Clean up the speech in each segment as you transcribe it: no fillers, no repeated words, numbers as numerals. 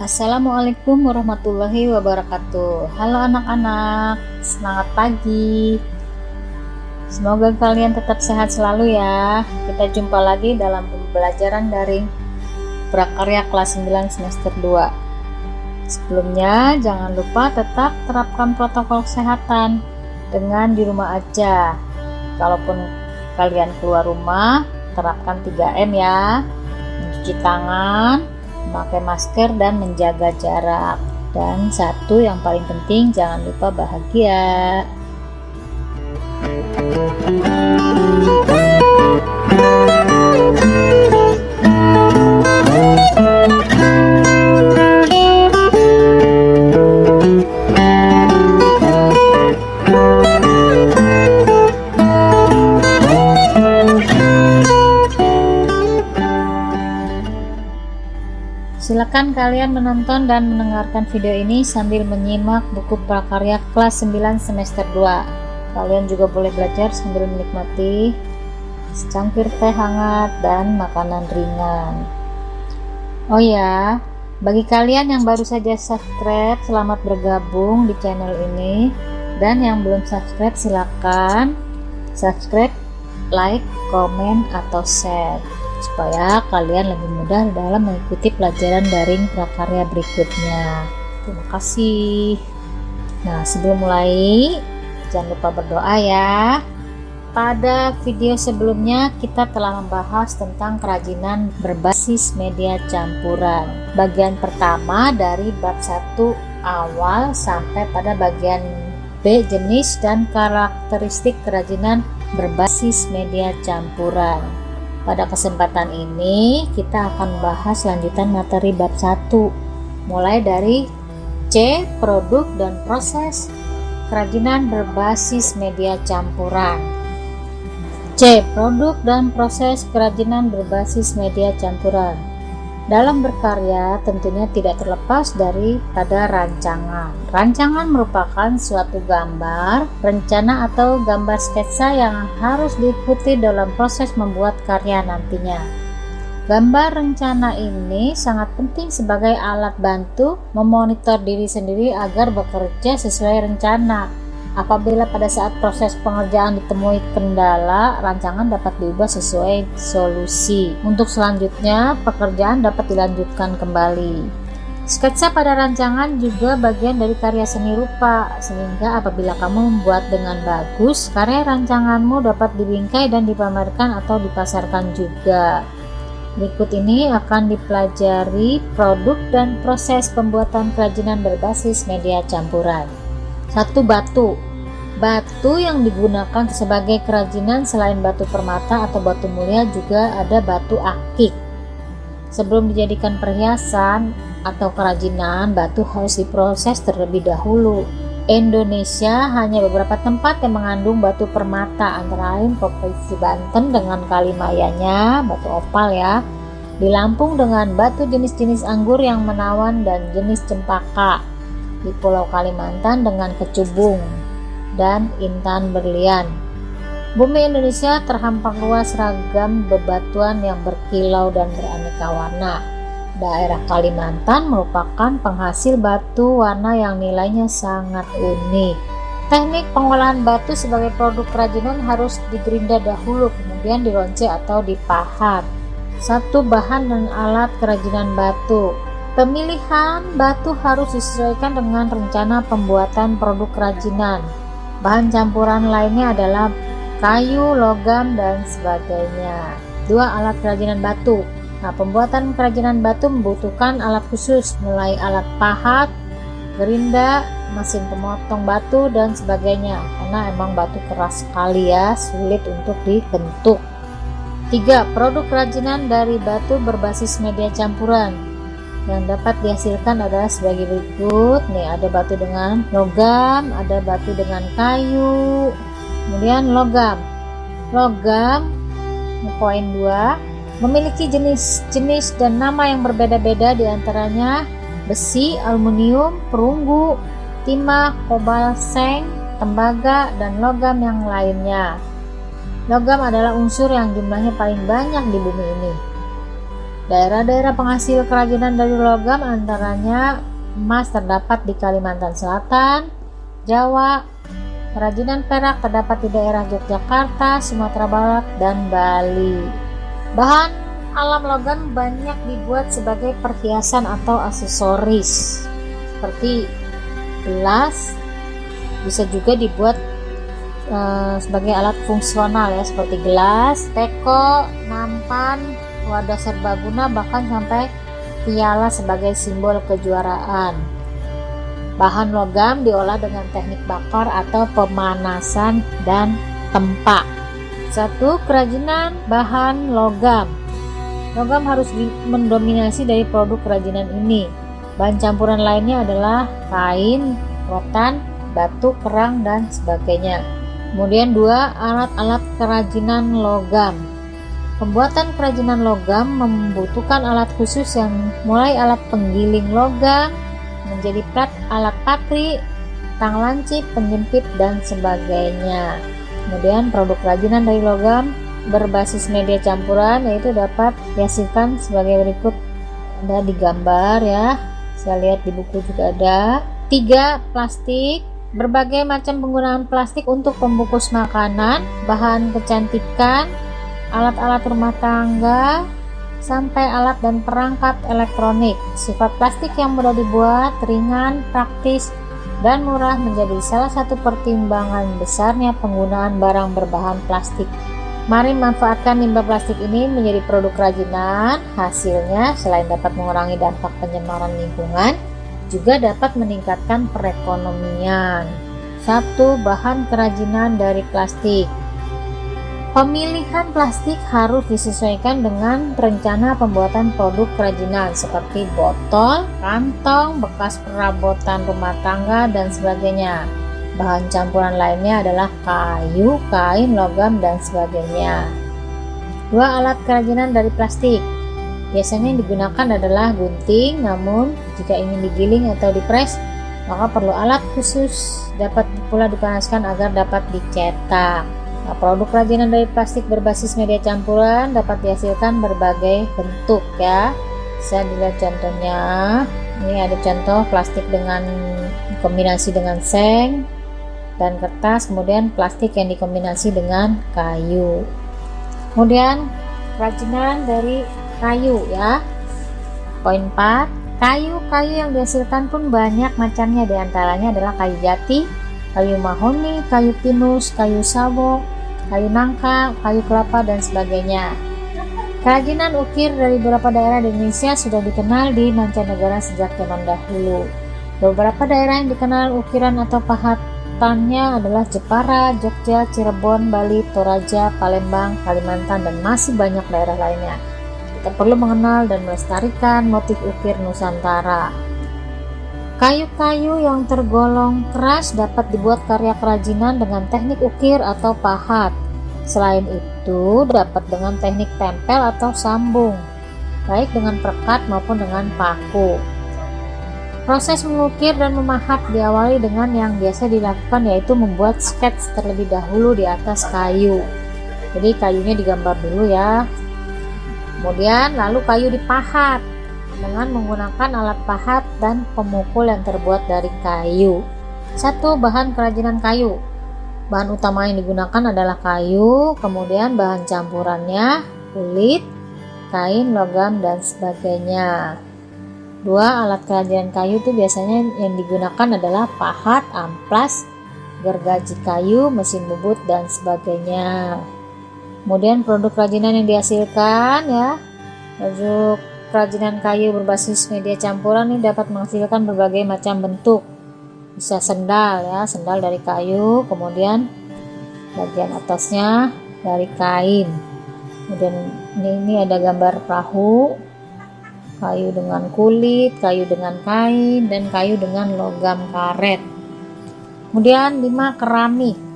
Assalamualaikum warahmatullahi wabarakatuh. Halo anak-anak, semangat pagi. Semoga kalian tetap sehat selalu ya. Kita jumpa lagi dalam pembelajaran daring prakarya kelas 9 semester 2. Sebelumnya, jangan lupa tetap terapkan protokol kesehatan dengan di rumah aja. Kalaupun kalian keluar rumah, terapkan 3M ya. Mencuci tangan, memakai masker dan menjaga jarak. Dan satu yang paling penting, jangan lupa bahagia. Silakan kalian menonton dan mendengarkan video ini sambil menyimak buku prakarya kelas 9 semester 2. Kalian juga boleh belajar sambil menikmati secangkir teh hangat dan makanan ringan. Oh ya, bagi kalian yang baru saja subscribe, selamat bergabung di channel ini. Dan yang belum subscribe, silakan subscribe, like, komen, atau share, supaya kalian lebih mudah dalam mengikuti pelajaran daring prakarya berikutnya. Terima kasih. Nah, sebelum mulai, jangan lupa berdoa ya. Pada video sebelumnya kita telah membahas tentang kerajinan berbasis media campuran. Bagian pertama dari bab 1 awal sampai pada bagian B, jenis dan karakteristik kerajinan berbasis media campuran. Pada kesempatan ini kita akan bahas lanjutan materi bab 1, mulai dari C, produk dan proses kerajinan berbasis media campuran. C, produk dan proses kerajinan berbasis media campuran. Dalam berkarya tentunya tidak terlepas daripada rancangan. Rancangan merupakan suatu gambar, rencana atau gambar sketsa yang harus diikuti dalam proses membuat karya nantinya. Gambar rencana ini sangat penting sebagai alat bantu memonitor diri sendiri agar bekerja sesuai rencana. Apabila pada saat proses pengerjaan ditemui kendala, rancangan dapat diubah sesuai solusi. Untuk selanjutnya, pekerjaan dapat dilanjutkan kembali. Sketsa pada rancangan juga bagian dari karya seni rupa, sehingga apabila kamu membuat dengan bagus, karya rancanganmu dapat dibingkai dan dipamerkan atau dipasarkan juga. Berikut ini akan dipelajari produk dan proses pembuatan kerajinan berbasis media campuran. 1. Batu. Batu yang digunakan sebagai kerajinan selain batu permata atau batu mulia juga ada batu akik. Sebelum dijadikan perhiasan atau kerajinan, batu harus diproses terlebih dahulu. Indonesia hanya beberapa tempat yang mengandung batu permata, antara lain Provinsi Banten dengan Kalimayanya, batu opal ya. Di Lampung dengan batu jenis-jenis anggur yang menawan dan jenis cempaka. Di Pulau Kalimantan dengan kecubung dan intan berlian. Bumi Indonesia terhampar luas ragam bebatuan yang berkilau dan beraneka warna. Daerah Kalimantan merupakan penghasil batu warna yang nilainya sangat unik. Teknik pengolahan batu sebagai produk kerajinan harus digerinda dahulu, kemudian dironce atau dipahat. 1. Bahan dan alat kerajinan batu. Pemilihan batu harus disesuaikan dengan rencana pembuatan produk kerajinan. Bahan campuran lainnya adalah kayu, logam, dan sebagainya. 2. Alat kerajinan batu. Nah, pembuatan kerajinan batu membutuhkan alat khusus, mulai alat pahat, gerinda, mesin pemotong batu, dan sebagainya. Karena emang batu keras sekali ya, sulit untuk dibentuk. 3. Produk kerajinan dari batu berbasis media campuran. Yang dapat dihasilkan adalah sebagai berikut. Nih, ada batu dengan logam, ada batu dengan kayu, kemudian logam. Poin 2, memiliki jenis-jenis dan nama yang berbeda-beda, diantaranya besi, aluminium, perunggu, timah, kobalt, seng, tembaga, dan logam yang lainnya. Logam adalah unsur yang jumlahnya paling banyak di bumi ini. Daerah-daerah penghasil kerajinan dari logam antaranya emas terdapat di Kalimantan Selatan, Jawa. Kerajinan perak terdapat di daerah Yogyakarta, Sumatera Barat, dan Bali. Bahan alam logam banyak dibuat sebagai perhiasan atau aksesoris seperti gelas, bisa juga dibuat sebagai alat fungsional ya, seperti gelas, teko, nampan, wadah serbaguna, bahkan sampai piala sebagai simbol kejuaraan. Bahan logam diolah dengan teknik bakar atau pemanasan dan tempa. 1. Kerajinan bahan logam. Logam harus mendominasi dari produk kerajinan ini. Bahan campuran lainnya adalah kain, rotan, batu, kerang, dan sebagainya. Kemudian 2. Alat-alat kerajinan logam. Pembuatan kerajinan logam membutuhkan alat khusus yang mulai alat penggiling logam, menjadi plat, alat patri, tang lancip, penjepit, dan sebagainya. Kemudian produk kerajinan dari logam berbasis media campuran yaitu dapat dihasilkan sebagai berikut, ada di gambar ya, saya lihat di buku juga ada. 3. Plastik. Berbagai macam penggunaan plastik untuk pembungkus makanan, bahan kecantikan, alat-alat rumah tangga, sampai alat dan perangkat elektronik. Sifat plastik yang mudah dibuat, ringan, praktis, dan murah menjadi salah satu pertimbangan besarnya penggunaan barang berbahan plastik. Mari manfaatkan limbah plastik ini menjadi produk kerajinan. Hasilnya selain dapat mengurangi dampak pencemaran lingkungan, juga dapat meningkatkan perekonomian. 1. Bahan kerajinan dari plastik. Pemilihan plastik harus disesuaikan dengan rencana pembuatan produk kerajinan seperti botol, kantong, bekas perabotan rumah tangga, dan sebagainya. Bahan campuran lainnya adalah kayu, kain, logam, dan sebagainya. 2. Alat kerajinan dari plastik. Biasanya yang digunakan adalah gunting, namun jika ingin digiling atau dipres, maka perlu alat khusus, dapat pula dipanaskan agar dapat dicetak. Nah, produk kerajinan dari plastik berbasis media campuran dapat dihasilkan berbagai bentuk ya. Bisa dilihat contohnya. Ini ada contoh plastik dengan kombinasi dengan seng dan kertas, kemudian plastik yang dikombinasi dengan kayu. Kemudian kerajinan dari kayu ya. Poin 4, kayu yang dihasilkan pun banyak macamnya, diantaranya adalah kayu jati, kayu mahoni, kayu pinus, kayu sawo, kayu nangka, kayu kelapa, dan sebagainya. Kerajinan ukir dari beberapa daerah di Indonesia sudah dikenal di mancanegara sejak zaman dahulu. Beberapa daerah yang dikenal ukiran atau pahatannya adalah Jepara, Jogja, Cirebon, Bali, Toraja, Palembang, Kalimantan, dan masih banyak daerah lainnya. Kita perlu mengenal dan melestarikan motif ukir Nusantara. Kayu-kayu yang tergolong keras dapat dibuat karya kerajinan dengan teknik ukir atau pahat. Selain itu, dapat dengan teknik tempel atau sambung, baik dengan perekat maupun dengan paku. Proses mengukir dan memahat diawali dengan yang biasa dilakukan, yaitu membuat skets terlebih dahulu di atas kayu. Jadi kayunya digambar dulu ya. Kemudian lalu kayu dipahat dengan menggunakan alat pahat dan pemukul yang terbuat dari kayu. 1. Bahan kerajinan kayu. Bahan utama yang digunakan adalah kayu, kemudian bahan campurannya kulit, kain, logam, dan sebagainya. 2. Alat kerajinan kayu itu biasanya yang digunakan adalah pahat, amplas, gergaji kayu, mesin bubut, dan sebagainya. Kemudian produk kerajinan yang dihasilkan ya, produk kerajinan kayu berbasis media campuran ini dapat menghasilkan berbagai macam bentuk. Bisa sendal ya, sendal dari kayu, kemudian bagian atasnya dari kain. Kemudian ini ada gambar perahu, kayu dengan kulit, kayu dengan kain, dan kayu dengan logam karet. Kemudian 5. Keramik.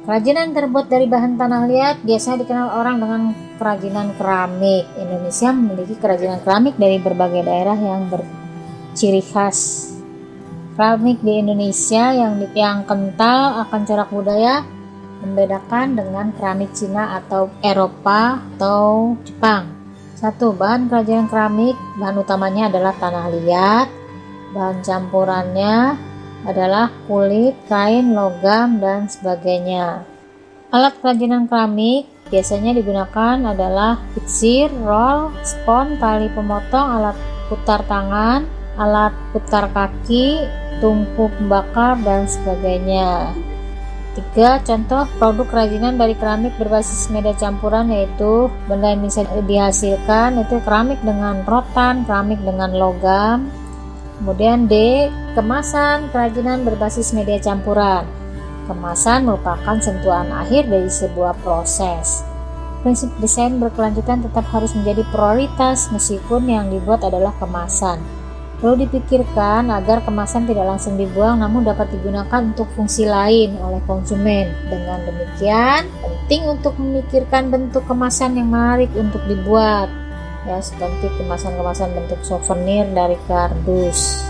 Kerajinan terbuat dari bahan tanah liat biasanya dikenal orang dengan kerajinan keramik. Indonesia memiliki kerajinan keramik dari berbagai daerah yang berciri khas. Keramik di Indonesia yang kental akan corak budaya membedakan dengan keramik Cina atau Eropa atau Jepang. 1. Bahan kerajinan keramik, bahan utamanya adalah tanah liat, bahan campurannya adalah kulit, kain, logam, dan sebagainya. Alat kerajinan keramik biasanya digunakan adalah piksir, roll, spon, tali pemotong, alat putar tangan, alat putar kaki, tungku pembakar, dan sebagainya. 3. Contoh produk kerajinan dari keramik berbasis media campuran yaitu benda yang bisa dihasilkan itu keramik dengan rotan, keramik dengan logam. Kemudian D. Kemasan kerajinan berbasis media campuran. Kemasan merupakan sentuhan akhir dari sebuah proses. Prinsip desain berkelanjutan tetap harus menjadi prioritas meskipun yang dibuat adalah kemasan. Perlu dipikirkan agar kemasan tidak langsung dibuang namun dapat digunakan untuk fungsi lain oleh konsumen. Dengan demikian, penting untuk memikirkan bentuk kemasan yang menarik untuk dibuat. Ya, seperti kemasan-kemasan bentuk souvenir dari kardus.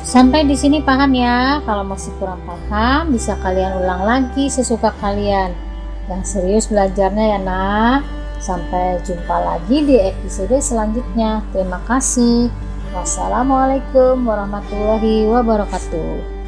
Sampai di sini paham ya? Kalau masih kurang paham, bisa kalian ulang lagi sesuka kalian. Yang serius belajarnya ya nak. Sampai jumpa lagi di episode selanjutnya. Terima kasih. Wassalamualaikum warahmatullahi wabarakatuh.